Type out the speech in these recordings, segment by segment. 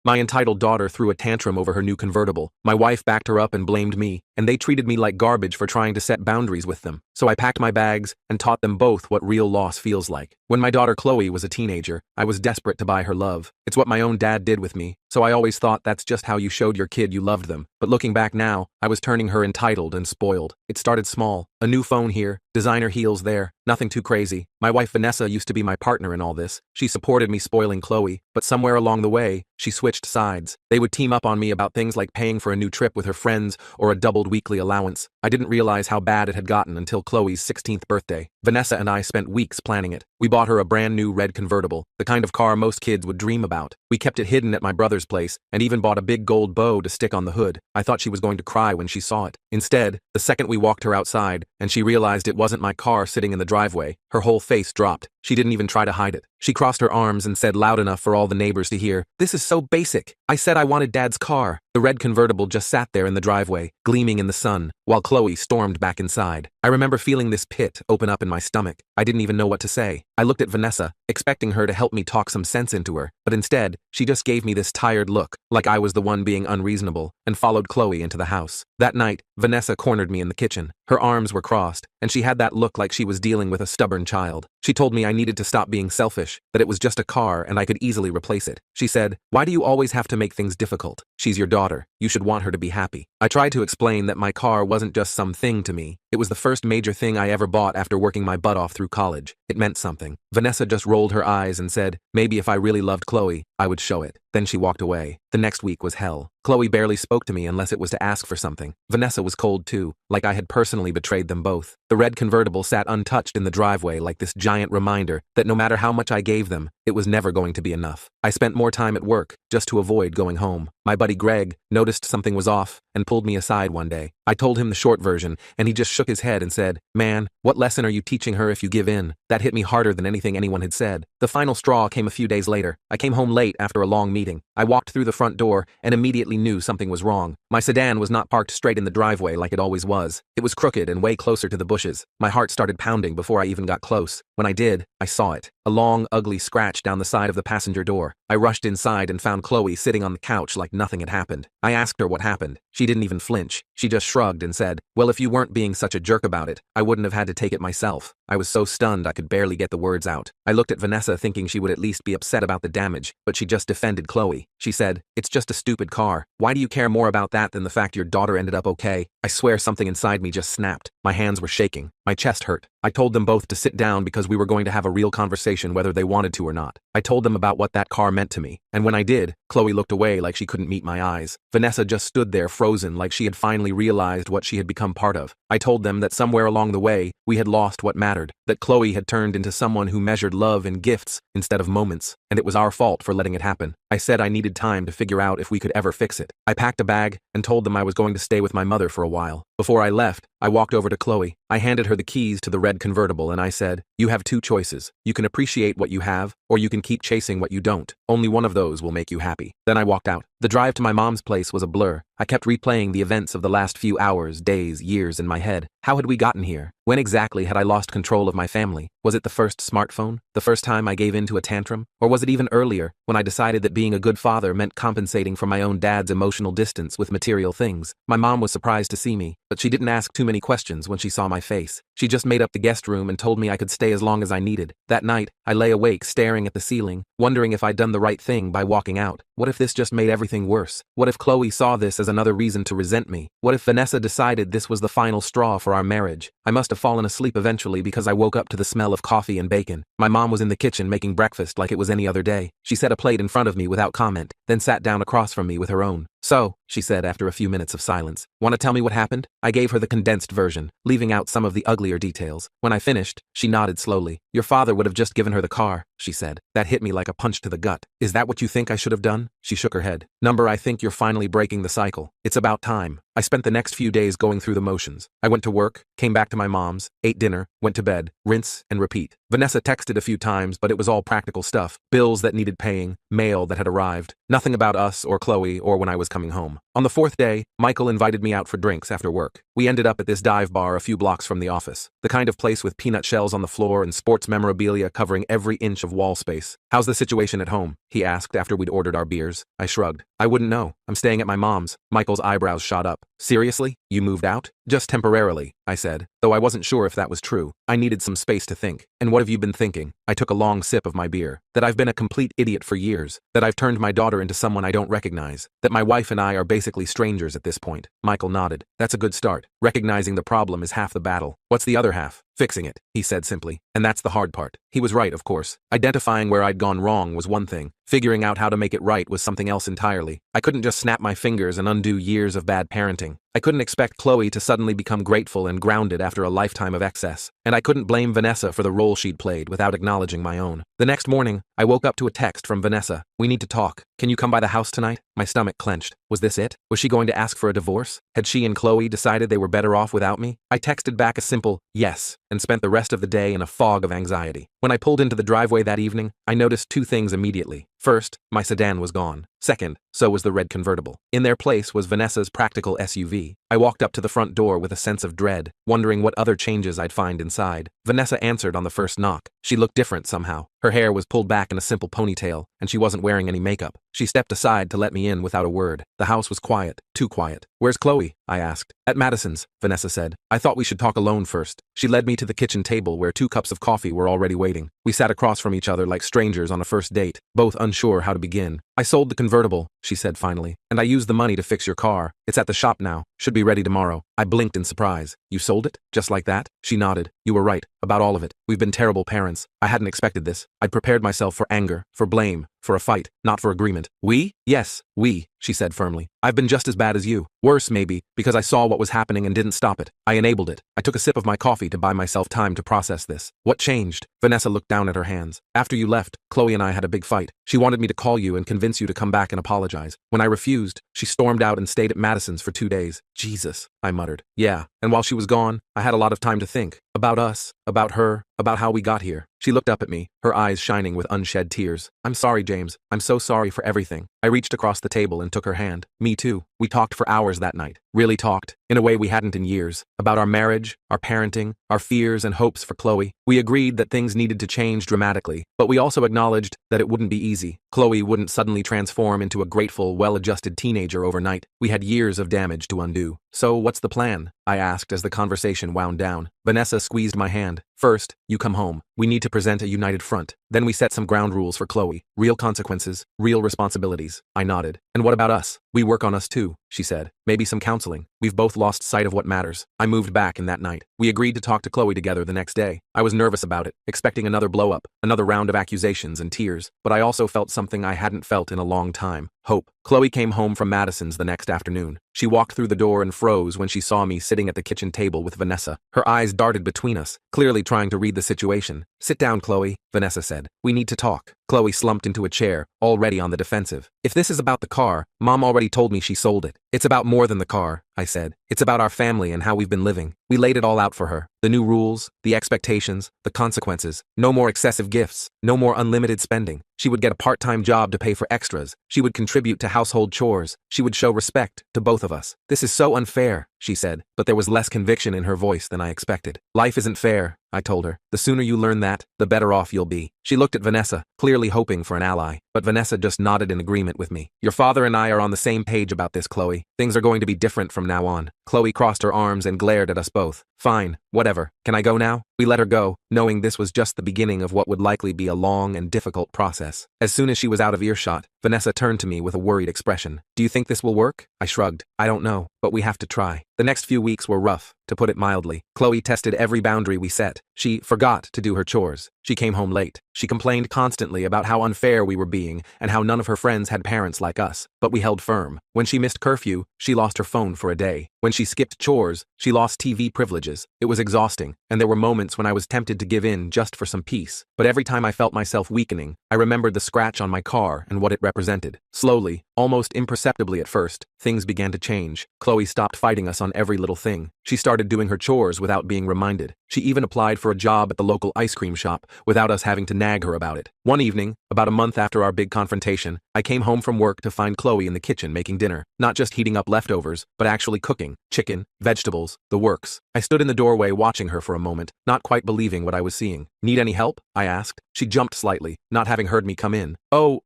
My entitled daughter threw a tantrum over her new convertible. My wife backed her up and blamed me, and they treated me like garbage for trying to set boundaries with them. So I packed my bags and taught them both what real loss feels like. When my daughter Chloe was a teenager, I was desperate to buy her love. It's what my own dad did with me, so I always thought that's just how you showed your kid you loved them. But looking back now, I was turning her entitled and spoiled. It started small. A new phone here, designer heels there, nothing too crazy. My wife Vanessa used to be my partner in all this. She supported me spoiling Chloe, but somewhere along the way, she switched sides. They would team up on me about things like paying for a new trip with her friends or a doubled weekly allowance. I didn't realize how bad it had gotten until Chloe's 16th birthday. Vanessa and I spent weeks planning it. We bought her a brand new red convertible, the kind of car most kids would dream about. We kept it hidden at my brother's place and even bought a big gold bow to stick on the hood. I thought she was going to cry when she saw it. Instead, the second we walked her outside and she realized it wasn't my car sitting in the driveway, her whole face dropped. She didn't even try to hide it. She crossed her arms and said loud enough for all the neighbors to hear, "This is so basic. I said I wanted Dad's car." The red convertible just sat there in the driveway, gleaming in the sun, while Chloe stormed back inside. I remember feeling this pit open up in my stomach. I didn't even know what to say. I looked at Vanessa, expecting her to help me talk some sense into her, but instead, she just gave me this tired look, like I was the one being unreasonable, and followed Chloe into the house. That night, Vanessa cornered me in the kitchen. Her arms were crossed, and she had that look like she was dealing with a stubborn child. She told me I needed to stop being selfish, that it was just a car and I could easily replace it. She said, "Why do you always have to make things difficult? She's your daughter. You should want her to be happy." I tried to explain that my car wasn't just some thing to me. It was the first major thing I ever bought after working my butt off through college. It meant something. Vanessa just rolled her eyes and said, maybe if I really loved Chloe, I would show it. Then she walked away. The next week was hell. Chloe barely spoke to me unless it was to ask for something. Vanessa was cold too, like I had personally betrayed them both. The red convertible sat untouched in the driveway like this giant reminder that no matter how much I gave them, it was never going to be enough. I spent more time at work, just to avoid going home. My buddy Greg noticed something was off and pulled me aside one day. I told him the short version, and he just shook his head and said, "Man, what lesson are you teaching her if you give in?" That hit me harder than anything anyone had said. The final straw came a few days later. I came home late after a long meeting. I walked through the front door and immediately knew something was wrong. My sedan was not parked straight in the driveway like it always was. It was crooked and way closer to the bushes. My heart started pounding before I even got close. When I did, I saw it. A long, ugly scratch down the side of the passenger door. I rushed inside and found Chloe sitting on the couch like nothing had happened. I asked her what happened. She didn't even flinch. She just shrugged and said, "Well, if you weren't being such a jerk about it, I wouldn't have had to take it myself." I was so stunned I could barely get the words out. I looked at Vanessa thinking she would at least be upset about the damage, but she just defended Chloe. She said, "It's just a stupid car. Why do you care more about that than the fact your daughter ended up okay?" I swear something inside me just snapped. My hands were shaking. My chest hurt. I told them both to sit down because we were going to have a real conversation whether they wanted to or not. I told them about what that car meant to me, and when I did, Chloe looked away like she couldn't meet my eyes. Vanessa just stood there frozen like she had finally realized what she had become part of. I told them that somewhere along the way, we had lost what mattered, that Chloe had turned into someone who measured love in gifts instead of moments, and it was our fault for letting it happen. I said I needed time to figure out if we could ever fix it. I packed a bag and told them I was going to stay with my mother for a while. Before I left, I walked over to Chloe. I handed her the keys to the red convertible and I said, "You have two choices. You can appreciate what you have, or you can keep chasing what you don't. Only one of those will make you happy." Then I walked out. The drive to my mom's place was a blur. I kept replaying the events of the last few hours, days, years in my head. How had we gotten here? When exactly had I lost control of my family? Was it the first smartphone? The first time I gave in to a tantrum? Or was it even earlier, when I decided that being a good father meant compensating for my own dad's emotional distance with material things? My mom was surprised to see me, but she didn't ask too many questions when she saw my face. She just made up the guest room and told me I could stay as long as I needed. That night, I lay awake staring at the ceiling, wondering if I'd done the right thing by walking out. What if this just made everything worse? What if Chloe saw this as another reason to resent me? What if Vanessa decided this was the final straw for our marriage? I must have fallen asleep eventually because I woke up to the smell of coffee and bacon. My mom was in the kitchen making breakfast like it was any other day. She set a plate in front of me without comment, then sat down across from me with her own. "So," she said after a few minutes of silence, "want to tell me what happened?" I gave her the condensed version, leaving out some of the uglier details. When I finished, she nodded slowly. "Your father would have just given her the car," she said. That hit me like a punch to the gut. "Is that what you think I should have done?" She shook her head. "Number, I think you're finally breaking the cycle. It's about time." I spent the next few days going through the motions. I went to work, came back to my mom's, ate dinner, went to bed, rinse and repeat. Vanessa texted a few times, but it was all practical stuff. Bills that needed paying, mail that had arrived. Nothing about us or Chloe or when I was coming home. On the fourth day, Michael invited me out for drinks after work. We ended up at this dive bar a few blocks from the office. The kind of place with peanut shells on the floor and sports memorabilia covering every inch of wall space. "How's the situation at home?" he asked after we'd ordered our beers. I shrugged. "I wouldn't know. I'm staying at my mom's." Michael's eyebrows shot up. "Seriously? You moved out?" "Just temporarily," I said, though I wasn't sure if that was true. I needed some space to think. "And what have you been thinking?" I took a long sip of my beer. "That I've been a complete idiot for years. That I've turned my daughter into someone I don't recognize. That my wife and I are basically strangers at this point." Michael nodded. "That's a good start. Recognizing the problem is half the battle. What's the other half?" "Fixing it," he said simply. "And that's the hard part." He was right, of course. Identifying where I'd gone wrong was one thing. Figuring out how to make it right was something else entirely. I couldn't just snap my fingers and undo years of bad parenting. I couldn't expect Chloe to suddenly become grateful and grounded after a lifetime of excess. And I couldn't blame Vanessa for the role she'd played without acknowledging my own. The next morning, I woke up to a text from Vanessa. "We need to talk. Can you come by the house tonight?" My stomach clenched. Was this it? Was she going to ask for a divorce? Had she and Chloe decided they were better off without me? I texted back a simple yes and spent the rest of the day in a fog of anxiety. When I pulled into the driveway that evening, I noticed two things immediately. First, my sedan was gone. Second, so was the red convertible. In their place was Vanessa's practical SUV. I walked up to the front door with a sense of dread, wondering what other changes I'd find inside. Vanessa answered on the first knock. She looked different somehow. Her hair was pulled back in a simple ponytail, and she wasn't wearing any makeup. She stepped aside to let me in without a word. The house was quiet, too quiet. "Where's Chloe?" I asked. "At Madison's," Vanessa said. "I thought we should talk alone first." She led me to the kitchen table where 2 cups of coffee were already waiting. We sat across from each other like strangers on a first date, both unsure how to begin. "I sold the convertible," she said finally, "and I used the money to fix your car. It's at the shop now. Should be ready tomorrow." I blinked in surprise. "You sold it? Just like that?" She nodded. "You were right. About all of it. We've been terrible parents. I hadn't expected this. I'd prepared myself for anger, for blame, for a fight, not for agreement." "We?" "Yes, we," she said firmly. "I've been just as bad as you. Worse, maybe, because I saw what was happening and didn't stop it. I enabled it." I took a sip of my coffee to buy myself time to process this. "What changed?" Vanessa looked down at her hands. "After you left, Chloe and I had a big fight. She wanted me to call you and convince you to come back and apologize. When I refused, she stormed out and stayed at Madison's for 2 days. Jesus," I muttered. "Yeah, and while she was gone, I had a lot of time to think. About us, about her, about how we got here." She looked up at me, her eyes shining with unshed tears. "I'm sorry, James. I'm so sorry for everything." I reached across the table and took her hand. "Me too." We talked for hours that night. Really talked, in a way we hadn't in years. About our marriage, our parenting, our fears and hopes for Chloe. We agreed that things needed to change dramatically, but we also acknowledged that it wouldn't be easy. Chloe wouldn't suddenly transform into a grateful, well-adjusted teenager overnight. We had years of damage to undo. "So what's the plan?" I asked as the conversation wound down. Vanessa squeezed my hand. "First, you come home. We need to present a united front. Then we set some ground rules for Chloe. Real consequences, real responsibilities." I nodded. "And what about us?" "We work on us too," she said. "Maybe some counseling. We've both lost sight of what matters." I moved back in that night. We agreed to talk to Chloe together the next day. I was nervous about it, expecting another blow-up, another round of accusations and tears, but I also felt something I hadn't felt in a long time. Hope. Chloe came home from Madison's the next afternoon. She walked through the door and froze when she saw me sitting at the kitchen table with Vanessa. Her eyes darted between us, clearly trying to read the situation. "Sit down, Chloe," Vanessa said. "We need to talk." Chloe slumped into a chair, already on the defensive. "If this is about the car, Mom already told me she sold it." "It's about more than the car," I said. "It's about our family and how we've been living." We laid it all out for her. The new rules, the expectations, the consequences. No more excessive gifts, no more unlimited spending. She would get a part-time job to pay for extras. She would contribute to household chores. She would show respect to both of us. "This is so unfair," she said, but there was less conviction in her voice than I expected. "Life isn't fair," I told her. "The sooner you learn that, the better off you'll be." She looked at Vanessa, clearly hoping for an ally, but Vanessa just nodded in agreement with me. "Your father and I are on the same page about this, Chloe. Things are going to be different from now on." Chloe crossed her arms and glared at us both. "Fine, whatever. Can I go now?" We let her go, knowing this was just the beginning of what would likely be a long and difficult process. As soon as she was out of earshot, Vanessa turned to me with a worried expression. "Do you think this will work?" I shrugged. "I don't know, but we have to try." The next few weeks were rough. to put it mildly. Chloe tested every boundary we set. She forgot to do her chores. She came home late. She complained constantly about how unfair we were being and how none of her friends had parents like us. But we held firm. When she missed curfew, she lost her phone for a day. When she skipped chores, she lost TV privileges. It was exhausting, and there were moments when I was tempted to give in just for some peace. But every time I felt myself weakening, I remembered the scratch on my car and what it represented. Slowly, almost imperceptibly at first, things began to change. Chloe stopped fighting us on every little thing. She started doing her chores without being reminded. She even applied for a job at the local ice cream shop without us having to nag her about it. One evening, about a month after our big confrontation, I came home from work to find Chloe in the kitchen making dinner, not just heating up leftovers, but actually cooking. Chicken, vegetables, the works. I stood in the doorway watching her for a moment, not quite believing what I was seeing. Need any help? I asked. She jumped slightly, not having heard me come in. Oh,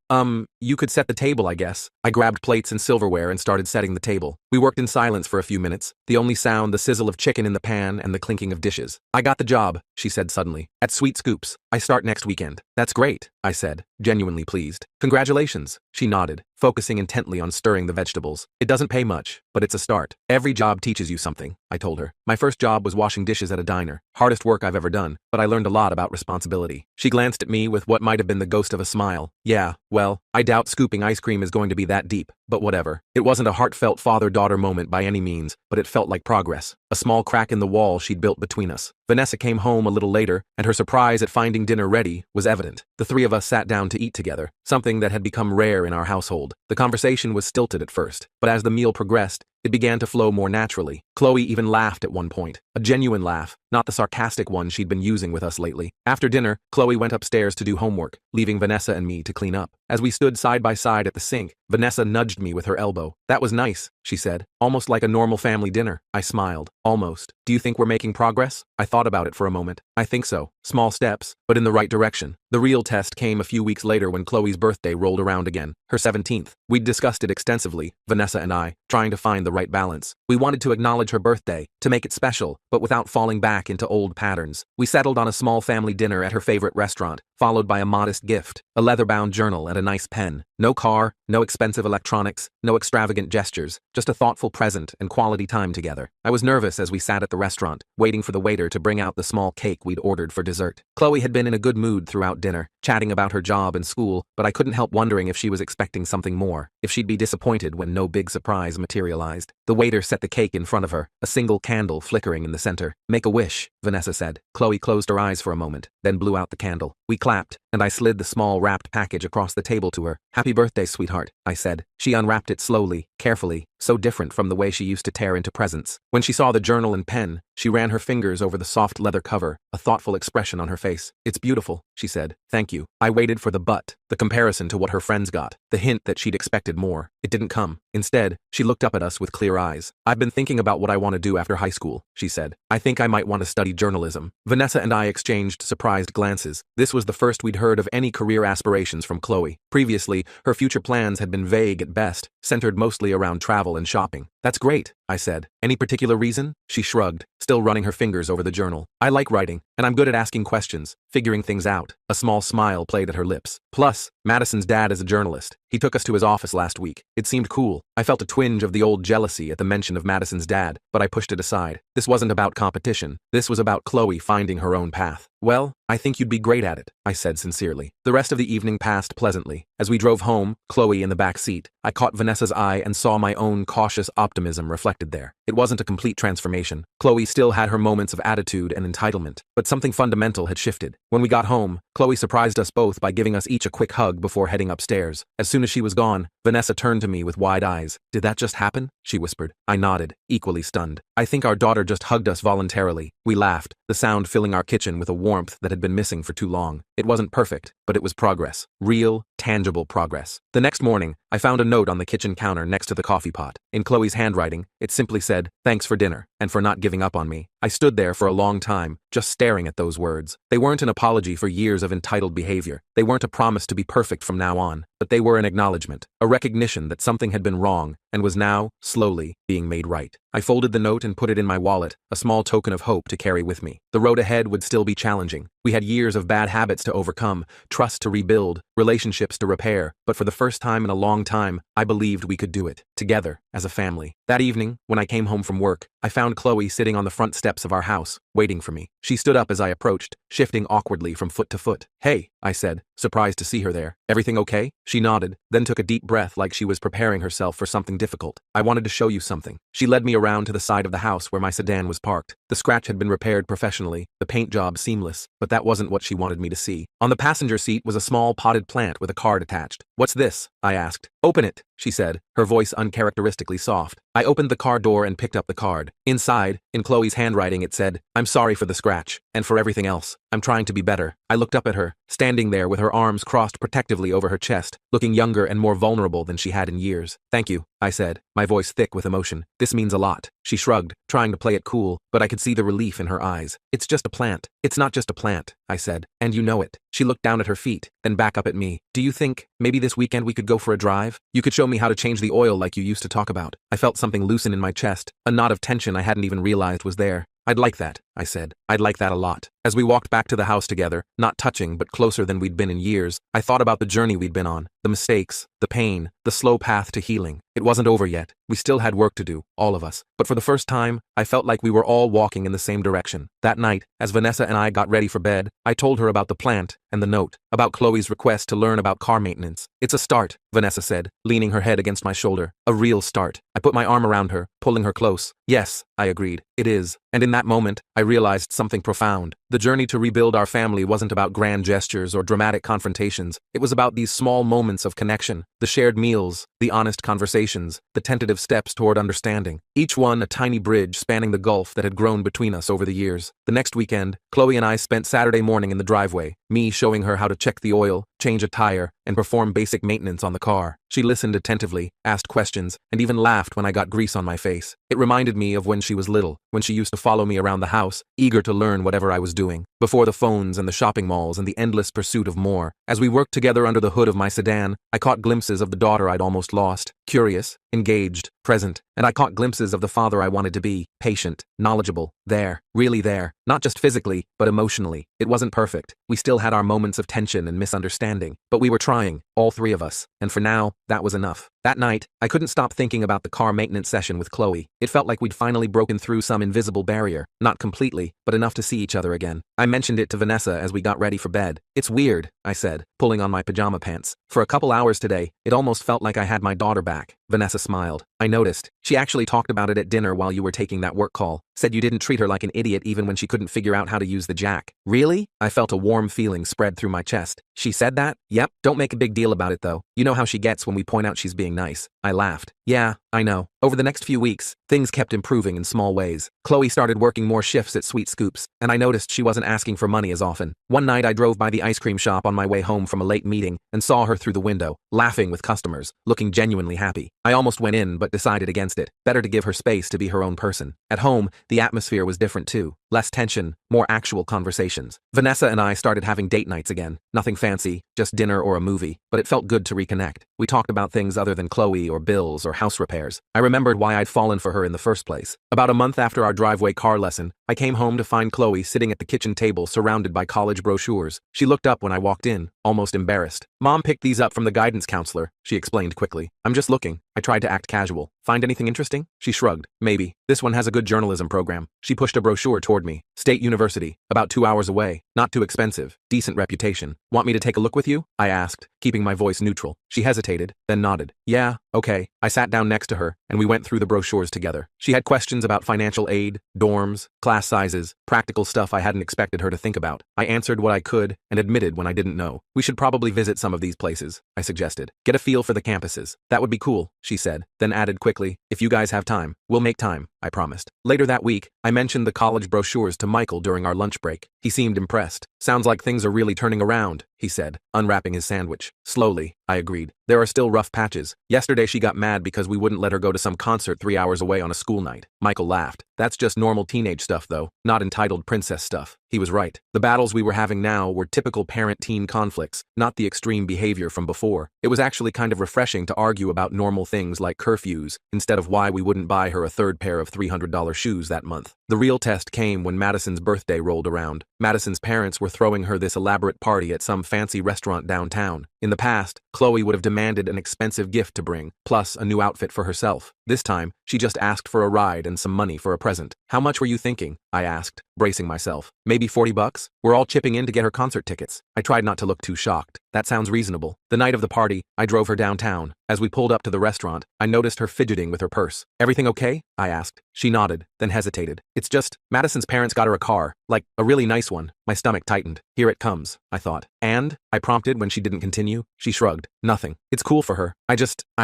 you could set the table, I guess. I grabbed plates and silverware and started setting the table. We worked in silence for a few minutes, the only sound the sizzle of chicken in the pan and the clinking of dishes. I got the job, she said suddenly. At Sweet Scoops. I start next weekend. That's great, I said, genuinely pleased. Congratulations, she nodded, focusing intently on stirring the vegetables. It doesn't pay much, but it's a start. Every job teaches you something, I told her. My first job was washing dishes at a diner. Hardest work I've ever done, but I learned a lot about responsibility. She glanced at me with what might have been the ghost of a smile. Yeah, well, I doubt scooping ice cream is going to be that deep, but whatever. It wasn't a heartfelt father-daughter moment by any means, but it felt like progress. A small crack in the wall she'd built between us. Vanessa came home a little later, and her surprise at finding dinner ready was evident. The three of us sat down to eat together, something that had become rare in our household. The conversation was stilted at first, but as the meal progressed, it began to flow more naturally. Chloe even laughed at one point. A genuine laugh, not the sarcastic one she'd been using with us lately. After dinner, Chloe went upstairs to do homework, leaving Vanessa and me to clean up. As we stood side by side at the sink, Vanessa nudged me with her elbow. That was nice, she said. Almost like a normal family dinner. I smiled. Almost. Do you think we're making progress? I thought about it for a moment. I think so. Small steps, but in the right direction. The real test came a few weeks later when Chloe's birthday rolled around again. Her 17th. We'd discussed it extensively, Vanessa and I, trying to find the right balance. We wanted to acknowledge her birthday, to make it special, but without falling back into old patterns. We settled on a small family dinner at her favorite restaurant, followed by a modest gift, a leather-bound journal and a nice pen. No car, no expensive electronics, no extravagant gestures, just a thoughtful present and quality time together. I was nervous as we sat at the restaurant, waiting for the waiter to bring out the small cake we'd ordered for dessert. Chloe had been in a good mood throughout dinner, chatting about her job and school, but I couldn't help wondering if she was expecting something more, if she'd be disappointed when no big surprise materialized. The waiter set the cake in front of her, a single candle flickering in the center. Make a wish, Vanessa said. Chloe closed her eyes for a moment, then blew out the candle. We clapped, and I slid the small wrapped package across the table to her. Happy birthday, sweetheart, I said. She unwrapped it slowly, carefully, so different from the way she used to tear into presents. When she saw the journal and pen, she ran her fingers over the soft leather cover, a thoughtful expression on her face. It's beautiful, she said. Thank you. I waited for the but, the comparison to what her friends got, the hint that she'd expected more. It didn't come. Instead, she looked up at us with clear eyes. I've been thinking about what I want to do after high school, she said. I think I might want to study journalism. Vanessa and I exchanged surprised glances. This was the first we'd heard of any career aspirations from Chloe. Previously, her future plans had been vague at best, centered mostly around travel and shopping. That's great, I said. Any particular reason? She shrugged, still running her fingers over the journal. I like writing, and I'm good at asking questions, figuring things out. A small smile played at her lips. Plus, Madison's dad is a journalist. He took us to his office last week. It seemed cool. I felt a twinge of the old jealousy at the mention of Madison's dad, but I pushed it aside. This wasn't about competition. This was about Chloe finding her own path. Well, I think you'd be great at it, I said sincerely. The rest of the evening passed pleasantly. As we drove home, Chloe in the back seat, I caught Vanessa's eye and saw my own cautious optimism reflected there. It wasn't a complete transformation. Chloe still had her moments of attitude and entitlement, but something fundamental had shifted. When we got home, Chloe surprised us both by giving us each a quick hug before heading upstairs. As soon as she was gone, Vanessa turned to me with wide eyes. Did that just happen? She whispered. I nodded, equally stunned. I think our daughter just hugged us voluntarily. We laughed, the sound filling our kitchen with a warmth that had been missing for too long. It wasn't perfect, but it was progress. Real, tangible progress. The next morning, I found a note on the kitchen counter next to the coffee pot. In Chloe's handwriting, it simply said, "Thanks for dinner, and for not giving up on me." I stood there for a long time, just staring at those words. They weren't an apology for years of entitled behavior. They weren't a promise to be perfect from now on, but they were an acknowledgement, a recognition that something had been wrong, and was now, slowly, being made right. I folded the note and put it in my wallet, a small token of hope to carry with me. The road ahead would still be challenging. We had years of bad habits to overcome, trust to rebuild, relationships to repair, but for the first time in a long time, I believed we could do it, together, as a family. That evening, when I came home from work, I found Chloe sitting on the front steps of our house, waiting for me. She stood up as I approached, shifting awkwardly from foot to foot. "Hey," I said, surprised to see her there. "Everything okay?" She nodded, then took a deep breath like she was preparing herself for something difficult. "I wanted to show you something." She led me around to the side of the house where my sedan was parked. The scratch had been repaired professionally, the paint job seamless, but that wasn't what she wanted me to see. On the passenger seat was a small potted plant with a card attached. "What's this?" I asked. "Open it," she said, her voice uncharacteristically soft. I opened the car door and picked up the card. Inside, in Chloe's handwriting, it said, "I'm sorry for the scratch, and for everything else. I'm trying to be better." I looked up at her, standing there with her arms crossed protectively over her chest, looking younger and more vulnerable than she had in years. "Thank you," I said, my voice thick with emotion. "This means a lot." She shrugged, trying to play it cool, but I could see the relief in her eyes. "It's just a plant." "It's not just a plant," I said, "and you know it." She looked down at her feet, then back up at me. "Do you think, maybe this weekend we could go for a drive? You could show me how to change the oil like you used to talk about." I felt something loosen in my chest, a knot of tension I hadn't even realized was there. "I'd like that," I said. "I'd like that a lot." As we walked back to the house together, not touching but closer than we'd been in years, I thought about the journey we'd been on, the mistakes, the pain, the slow path to healing. It wasn't over yet. We still had work to do, all of us. But for the first time, I felt like we were all walking in the same direction. That night, as Vanessa and I got ready for bed, I told her about the plant and the note, about Chloe's request to learn about car maintenance. "It's a start," Vanessa said, leaning her head against my shoulder. "A real start." I put my arm around her, pulling her close. "Yes," I agreed, "it is." And in that moment, I realized something profound. The journey to rebuild our family wasn't about grand gestures or dramatic confrontations. It was about these small moments of connection, the shared meals, the honest conversations, the tentative steps toward understanding. Each one a tiny bridge spanning the gulf that had grown between us over the years. The next weekend, Chloe and I spent Saturday morning in the driveway, me showing her how to check the oil, change a tire, and perform basic maintenance on the car. She listened attentively, asked questions, and even laughed when I got grease on my face. It reminded me of when she was little, when she used to follow me around the house, eager to learn whatever I was doing, before the phones and the shopping malls and the endless pursuit of more. As we worked together under the hood of my sedan, I caught glimpses of the daughter I'd almost lost, curious, engaged, present, and I caught glimpses of the father I wanted to be, patient, knowledgeable, there, really there, not just physically, but emotionally. It wasn't perfect. We still had our moments of tension and misunderstanding, but we were trying, all three of us, and for now, that was enough. That night, I couldn't stop thinking about the car maintenance session with Chloe. It felt like we'd finally broken through some invisible barrier, not completely, but enough to see each other again. I mentioned it to Vanessa as we got ready for bed. "It's weird," I said, pulling on my pajama pants. "For a couple hours today, it almost felt like I had my daughter back." Vanessa smiled. "I noticed. She actually talked about it at dinner while you were taking that work call. Said you didn't treat her like an idiot even when she couldn't figure out how to use the jack." "Really?" I felt a warm feeling spread through my chest. "She said that?" "Yep. Don't make a big deal about it though. You know how she gets when we point out she's being nice." I laughed. "Yeah, I know." Over the next few weeks, things kept improving in small ways. Chloe started working more shifts at Sweet Scoops, and I noticed she wasn't asking for money as often. One night I drove by the ice cream shop on my way home from a late meeting and saw her through the window, laughing with customers, looking genuinely happy. I almost went in but decided against it. Better to give her space to be her own person. At home, the atmosphere was different too. Less tension, more actual conversations. Vanessa and I started having date nights again. Nothing fancy, just dinner or a movie, but it felt good to reconnect. We talked about things other than Chloe or bills or house repairs. I remembered why I'd fallen for her in the first place. About a month after our driveway car lesson, I came home to find Chloe sitting at the kitchen table surrounded by college brochures. She looked up when I walked in, almost embarrassed. "Mom picked these up from the guidance counselor," she explained quickly. "I'm just looking." I tried to act casual. "Find anything interesting?" She shrugged. "Maybe. This one has a good journalism program." She pushed a brochure toward me. "State University, about 2 hours away. Not too expensive. Decent reputation. Want me to take a look with you?" I asked, keeping my voice neutral. She hesitated, then nodded. "Yeah, okay." I sat down next to her, and we went through the brochures together. She had questions about financial aid, dorms, class sizes, practical stuff I hadn't expected her to think about. I answered what I could and admitted when I didn't know. "We should probably visit some of these places," I suggested. "Get a feel for the campuses." "That would be cool," she said, then added quickly, "If you guys have time, we'll make time." I promised. Later that week, I mentioned the college brochures to Michael during our lunch break. He seemed impressed. Sounds like things are really turning around, he said, unwrapping his sandwich. Slowly, I agreed. There are still rough patches. Yesterday she got mad because we wouldn't let her go to some concert 3 hours away on a school night. Michael laughed. That's just normal teenage stuff though, not entitled princess stuff. He was right. The battles we were having now were typical parent-teen conflicts, not the extreme behavior from before. It was actually kind of refreshing to argue about normal things like curfews, instead of why we wouldn't buy her a third pair of $300 shoes that month. The real test came when Madison's birthday rolled around. Madison's parents were throwing her this elaborate party at some fancy restaurant downtown. In the past, Chloe would have demanded an expensive gift to bring, plus a new outfit for herself. This time, she just asked for a ride and some money for a present. How much were you thinking? I asked, bracing myself. Maybe $40? We're all chipping in to get her concert tickets. I tried not to look too shocked. That sounds reasonable. The night of the party, I drove her downtown. As we pulled up to the restaurant, I noticed her fidgeting with her purse. Everything okay? I asked. She nodded, then hesitated. It's just, Madison's parents got her a car. Like, a really nice one. My stomach tightened. Here it comes, I thought. And? I prompted when she didn't continue. She shrugged. Nothing. It's cool for her. I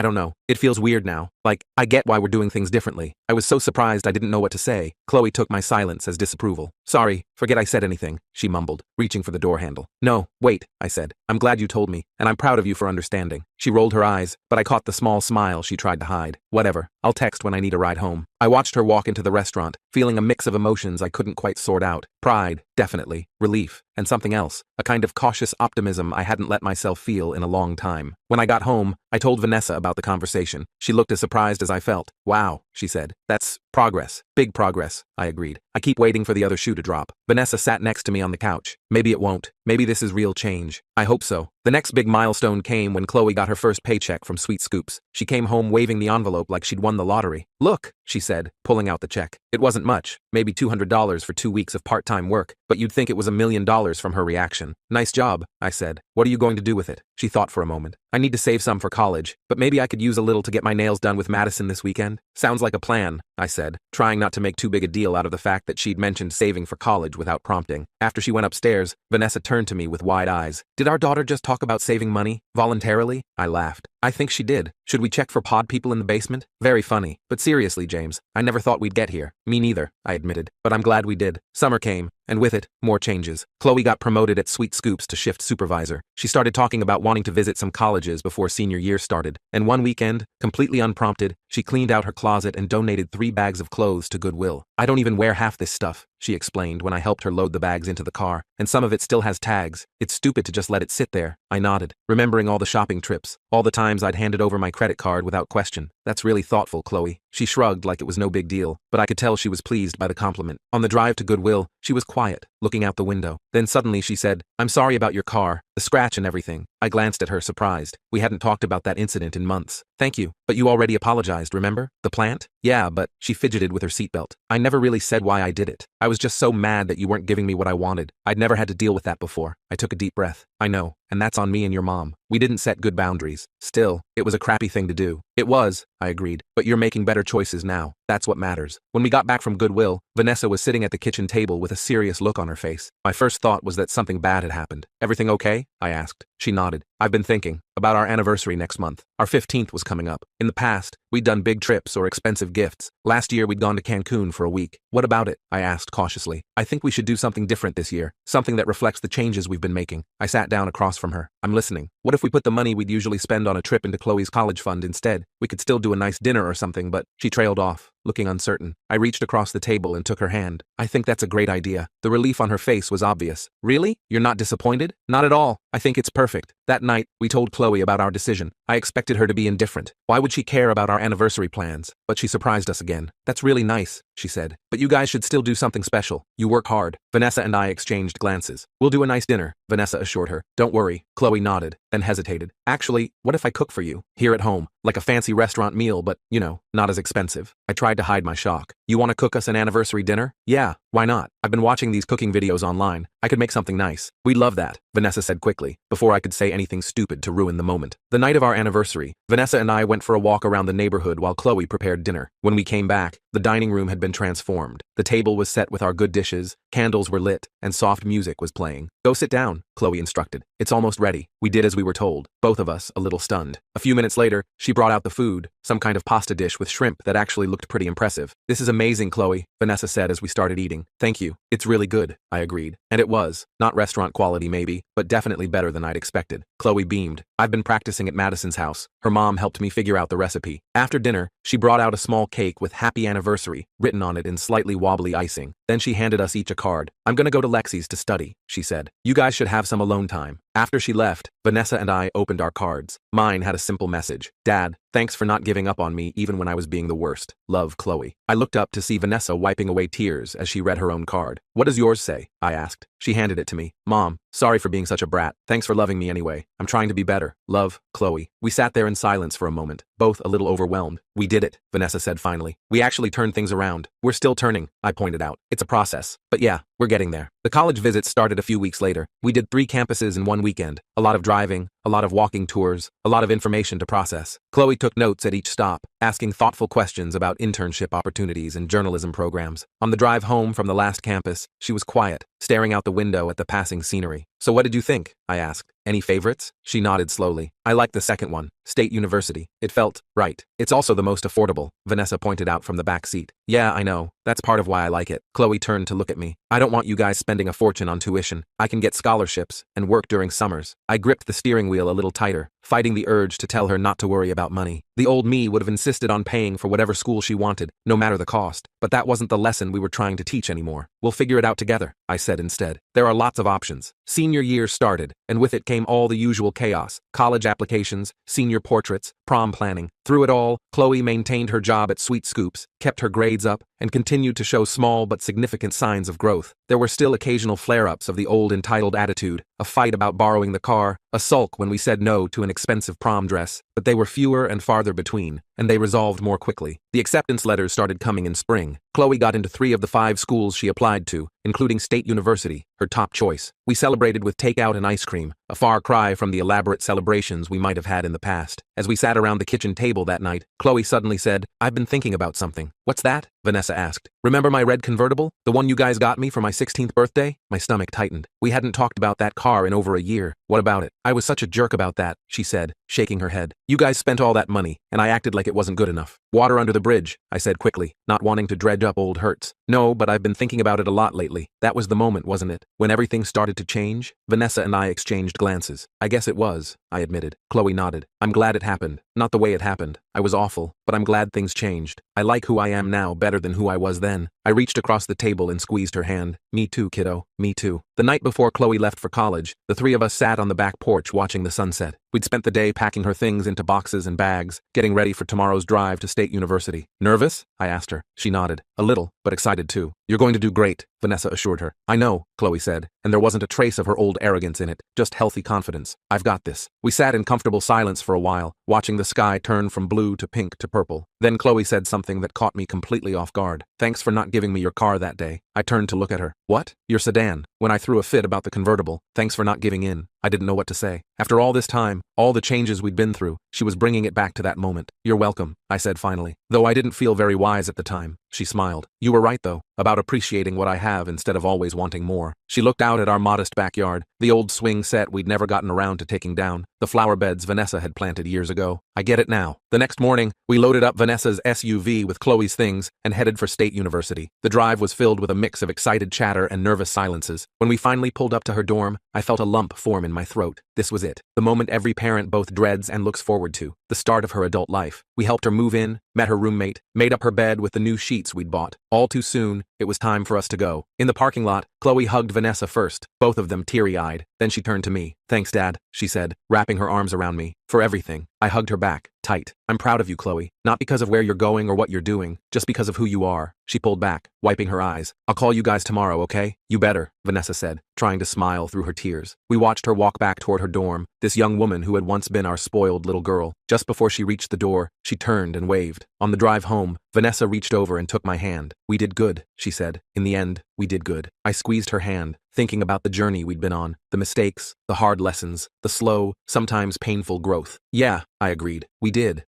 don't know. It feels weird now. Like, I get why we're doing things differently. I was so surprised I didn't know what to say. Chloe took my silence as disapproval. Sorry, forget I said anything, she mumbled, reaching for the door handle. No, wait, I said. I'm glad you told me, and I'm proud of you for understanding. She rolled her eyes, but I caught the small smile she tried to hide. Whatever. I'll text when I need a ride home. I watched her walk into the restaurant, feeling a mix of emotions I couldn't quite sort out. Pride, definitely, relief, and something else, a kind of cautious optimism I hadn't let myself feel in a long time. When I got home, I told Vanessa about the conversation. She looked as surprised as I felt. Wow, she said. That's progress. Big progress, I agreed. I keep waiting for the other shoe to drop. Vanessa sat next to me on the couch. Maybe it won't. Maybe this is real change. I hope so. The next big milestone came when Chloe got her first paycheck from Sweet Scoops. She came home waving the envelope like she'd won the lottery. Look, she said, pulling out the check. It wasn't much, maybe $200 for 2 weeks of part-time work, but you'd think it was $1 million from her reaction. Nice job, I said. What are you going to do with it? She thought for a moment. I need to save some for college, but maybe I could use a little to get my nails done with Madison this weekend. Sounds like a plan, I said, trying not to make too big a deal out of the fact that she'd mentioned saving for college without prompting. After she went upstairs, Vanessa turned to me with wide eyes. Did our daughter just talk about saving money? Voluntarily? I laughed. I think she did. Should we check for pod people in the basement? Very funny. But seriously, James, I never thought we'd get here. Me neither, I admitted. But I'm glad we did. Summer came, and with it, more changes. Chloe got promoted at Sweet Scoops to shift supervisor. She started talking about wanting to visit some colleges before senior year started. And one weekend, completely unprompted, she cleaned out her closet and donated 3 bags of clothes to Goodwill. I don't even wear half this stuff, she explained when I helped her load the bags into the car, and some of it still has tags. It's stupid to just let it sit there. I nodded, remembering all the shopping trips, all the times I'd handed over my credit card without question. That's really thoughtful, Chloe. She shrugged like it was no big deal, but I could tell she was pleased by the compliment. On the drive to Goodwill, she was quiet, looking out the window. Then suddenly she said, I'm sorry about your car, the scratch and everything. I glanced at her, surprised. We hadn't talked about that incident in months. Thank you, but you already apologized, remember? The plant? Yeah, but she fidgeted with her seatbelt. I never really said why I did it. I was just so mad that you weren't giving me what I wanted. I'd never had to deal with that before. I took a deep breath. I know, and that's on me and your mom. We didn't set good boundaries. Still, it was a crappy thing to do. It was, I agreed, but you're making better choices now. That's what matters. When we got back from Goodwill, Vanessa was sitting at the kitchen table with a serious look on her face. My first thought was that something bad had happened. Everything okay? I asked. She nodded. I've been thinking about our anniversary next month. Our 15th was coming up. In the past, we'd done big trips or expensive gifts. Last year, we'd gone to Cancun for a week. What about it? I asked cautiously. I think we should do something different this year. Something that reflects the changes we've been making. I sat down across from her. I'm listening. What if we put the money we'd usually spend on a trip into Chloe's college fund instead? We could still do a nice dinner or something, but she trailed off, looking uncertain. I reached across the table and took her hand. I think that's a great idea. The relief on her face was obvious. Really? You're not disappointed? Not at all. I think it's perfect. That night, we told Chloe about our decision. I expected her to be indifferent. Why would she care about our anniversary plans? But she surprised us again. That's really nice, she said. But you guys should still do something special. You work hard. Vanessa and I exchanged glances. We'll do a nice dinner, Vanessa assured her. Don't worry. Chloe nodded, then hesitated. Actually, what if I cook for you? Here at home. Like a fancy restaurant meal, but, you know, not as expensive. I tried to hide my shock. You want to cook us an anniversary dinner? Yeah, why not? I've been watching these cooking videos online. I could make something nice. We'd love that, Vanessa said quickly, before I could say anything stupid to ruin the moment. The night of our anniversary, Vanessa and I went for a walk around the neighborhood while Chloe prepared dinner. When we came back, the dining room had been transformed. The table was set with our good dishes, Candles were lit, and soft music was playing. Go sit down, Chloe instructed. It's almost ready. We did as we were told, both of us a little stunned. A few minutes later, she brought out the food, some kind of pasta dish with shrimp that actually looked pretty impressive. This is amazing, Chloe, Vanessa said as we started eating. Thank you. It's really good, I agreed. And it was. Not restaurant quality maybe, but definitely better than I'd expected. Chloe beamed. I've been practicing at Madison's house. Her mom helped me figure out the recipe. After dinner, she brought out a small cake with Happy Anniversary written on it in slightly wobbly icing. Then she handed us each a card. I'm gonna go to Lexi's to study, she said. You guys should have some alone time. After she left, Vanessa and I opened our cards. Mine had a simple message. Dad, thanks for not giving up on me even when I was being the worst. Love, Chloe. I looked up to see Vanessa wiping away tears as she read her own card. What does yours say? I asked. She handed it to me. Mom, sorry for being such a brat. Thanks for loving me anyway. I'm trying to be better. Love, Chloe. We sat there in silence for a moment, both a little overwhelmed. We did it, Vanessa said finally. We actually turned things around. We're still turning, I pointed out. It's a process. But yeah, we're getting there. The college visit started a few weeks later. We did 3 campuses in one weekend. A lot of driving, a lot of walking tours, a lot of information to process. Chloe took notes at each stop, asking thoughtful questions about internship opportunities and journalism programs. On the drive home from the last campus, she was quiet, staring out the window at the passing scenery. So what did you think? I asked. Any favorites? She nodded slowly. I liked the second one, State University. It felt right. It's also the most affordable, Vanessa pointed out from the back seat. Yeah, I know. That's part of why I like it. Chloe turned to look at me. I don't want you guys spending a fortune on tuition. I can get scholarships and work during summers. I gripped the steering wheel a little tighter, fighting the urge to tell her not to worry about money. The old me would have insisted on paying for whatever school she wanted, no matter the cost. But that wasn't the lesson we were trying to teach anymore. We'll figure it out together, I said instead. There are lots of options. Senior year started, and with it came all the usual chaos. College applications, senior portraits, prom planning. Through it all, Chloe maintained her job at Sweet Scoops, kept her grades up, and continued to show small but significant signs of growth. There were still occasional flare-ups of the old entitled attitude, a fight about borrowing the car, a sulk when we said no to an expensive prom dress, but they were fewer and farther between, and they resolved more quickly. The acceptance letters started coming in spring. Chloe got into 3 of the 5 schools she applied to, including State University, her top choice. We celebrated with takeout and ice cream, a far cry from the elaborate celebrations we might have had in the past. As we sat around the kitchen table that night, Chloe suddenly said, I've been thinking about something. What's that? Vanessa asked. Remember my red convertible? The one you guys got me for my 16th birthday? My stomach tightened. We hadn't talked about that car in over a year. What about it? I was such a jerk about that, she said, shaking her head. You guys spent all that money, and I acted like it wasn't good enough. Water under the bridge, I said quickly, not wanting to dredge up old hurts. No, but I've been thinking about it a lot lately. That was the moment, wasn't it? When everything started to change? Vanessa and I exchanged glances. I guess it was, I admitted. Chloe nodded. I'm glad it happened. Not the way it happened. I was awful, but I'm glad things changed. I like who I am now better than who I was then. I reached across the table and squeezed her hand. Me too, kiddo. Me too. The night before Chloe left for college, the 3 of us sat on the back porch watching the sunset. We'd spent the day packing her things into boxes and bags, getting ready for tomorrow's drive to State University. Nervous? I asked her. She nodded. A little, but excited too. You're going to do great, Vanessa assured her. I know, Chloe said, and there wasn't a trace of her old arrogance in it, just healthy confidence. I've got this. We sat in comfortable silence for a while, watching the sky turn from blue to pink to purple. Then Chloe said something that caught me completely off guard. Thanks for not giving me your car that day. I turned to look at her. What? Your sedan. When I threw a fit about the convertible. Thanks for not giving in. I didn't know what to say. After all this time, all the changes we'd been through, she was bringing it back to that moment. You're welcome, I said finally. Though I didn't feel very wise at the time. She smiled. You were right though, about appreciating what I have instead of always wanting more. She looked out at our modest backyard, the old swing set we'd never gotten around to taking down, the flower beds Vanessa had planted years ago. I get it now. The next morning, we loaded up Vanessa's SUV with Chloe's things and headed for State University. The drive was filled with a mix of excited chatter and nervous silences. When we finally pulled up to her dorm, I felt a lump form in my throat. This was it. The moment every parent both dreads and looks forward to. The start of her adult life. We helped her move in, met her roommate, made up her bed with the new sheets we'd bought. All too soon, it was time for us to go. In the parking lot, Chloe hugged Vanessa first, both of them teary-eyed. Then she turned to me. Thanks, Dad, she said, wrapping her arms around me. For everything. I hugged her back, tight. I'm proud of you, Chloe. Not because of where you're going or what you're doing, just because of who you are. She pulled back, wiping her eyes. I'll call you guys tomorrow, okay? You better, Vanessa said, trying to smile through her tears. We watched her walk back toward her dorm, this young woman who had once been our spoiled little girl. Just before she reached the door, she turned and waved. On the drive home, Vanessa reached over and took my hand. We did good, she said. In the end, we did good. I squeezed her hand, thinking about the journey we'd been on, the mistakes, the hard lessons, the slow, sometimes painful growth. Yeah, I agreed. We did.